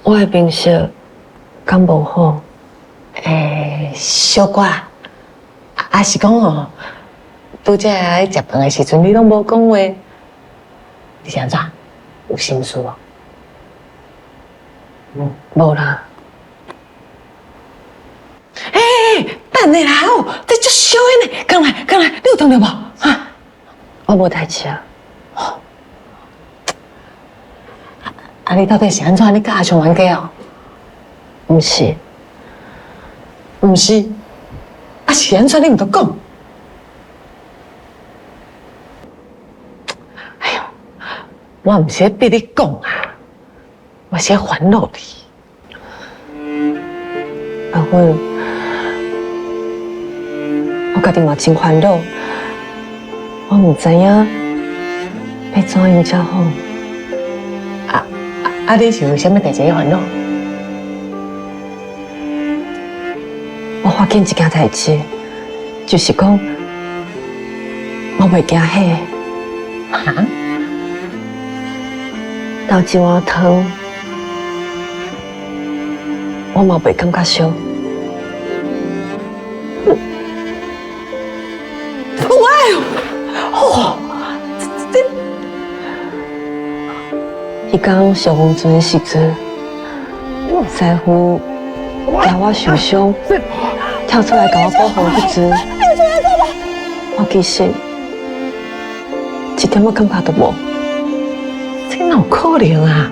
我的面色敢无好？小寡，是讲哦，拄则来食饭的时阵，你拢无讲话，你是安怎？有心事哦？无啦。等下啦哦，这足小的呢，讲来，你有听到无？哈，我无代志啊。你到底是安怎？你甲阿雄冤家哦？毋是，毋是，是安怎？你毋都讲？哎呦，我毋是咧逼你讲啊，我是咧烦恼你。阿芬，我家己嘛真烦恼，我毋知影要怎样才好。你是有啥物代志烦恼？我发现一件代志，就是讲我袂惊火。哈？倒一碗汤，我嘛袂感觉烧。迄天小红船的时阵，师傅惊我受伤，跳出来甲我保护迄阵，我其实一点仔感觉都无。这哪有可能啊？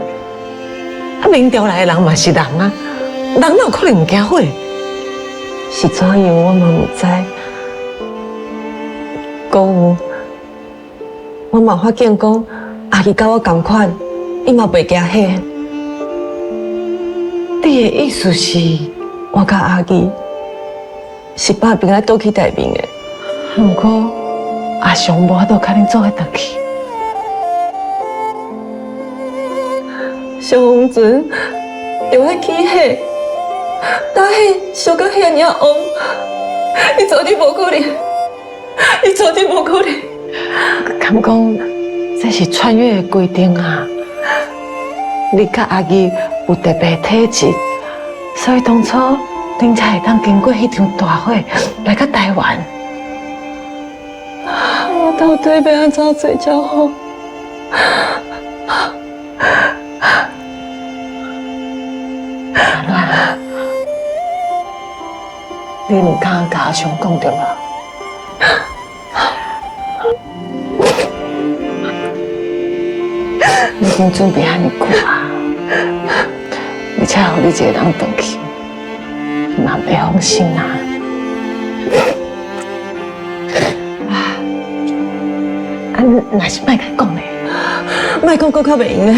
明朝来的人嘛是人啊，人哪有可能唔惊火？是怎样我嘛唔知。讲我嘛发现讲阿姨甲我同款。伊嘛袂惊火，你的意思是，我甲阿姨是百病来倒去台面的。不过阿雄无法度甲恁做伙倒去。小红船就会起火，但火烧到遐尔红，伊绝对无可能，伊绝对无可能。敢讲这是穿越的规定啊？你甲阿姨有特别体质，所以当初恁才会当经过迄场大火来到台湾。我到底要安怎做才好？阿乱，你唔敢甲阿雄讲对吗？你已经准备遐尼久啊，而且互你一个人回去，嘛袂放心啊。若是莫甲讲嘞，莫讲搁较袂用嘞，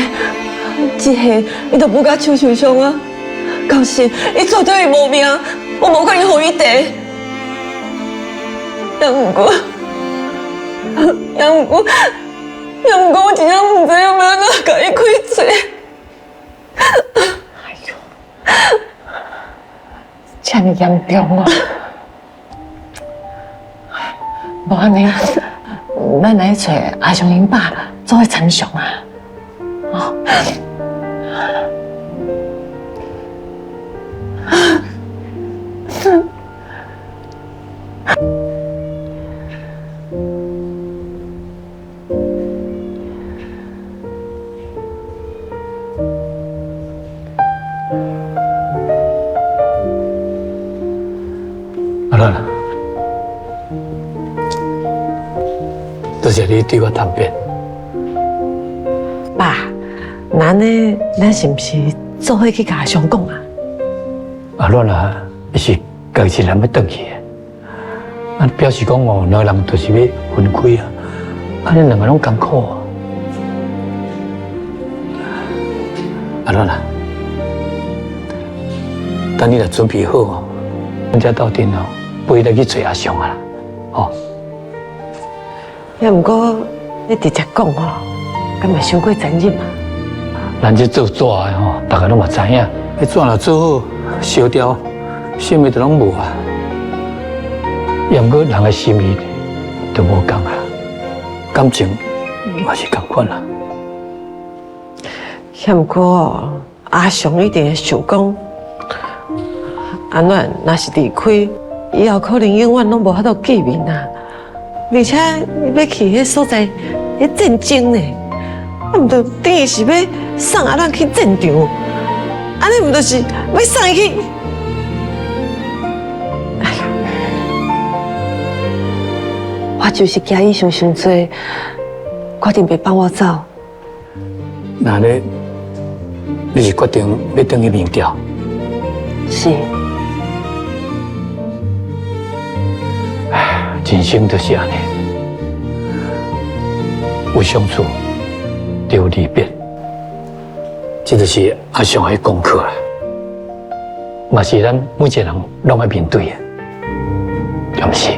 一下伊就不甲手受伤啊，到时伊绝对会无命，我无可能互伊得。也毋过，我真正毋知影要安怎甲伊开嘴。哎呦，这么严重哦！无安尼，咱来找阿雄因爸做伙参详啊！哦。阿兰，多谢你对我探便。爸，咱是不是做伙去甲阿雄讲啊？阿兰啊，是家己一人要转去的，表示讲哦，两个人就是要分开啊，安尼两个拢艰苦啊。阿兰啊，等你若准备好哦，咱才到阵哦，陪你去找阿雄啊，哦。也毋过你直接讲吼，敢嘛伤过残忍啊？咱这做纸的吼，大家拢嘛知影，迄纸若做好烧掉，啥物都拢无啊。也毋过人的心意就无共啊，感情嘛是共款啊。也毋过阿雄一定会想讲，安暖若是离开，以后可能永远拢无法度见面啊。而且要去迄所在，迄战争呢，啊，毋着等于是要送阿咱去战场，安尼毋就是要送伊去？我就是惊伊想多，决定袂放我走。那你是决定要等去明调？是，人生就是安尼，有相处，就有离别，这就是阿上的功课啦，嘛是咱每一个人拢要面对的，对不是？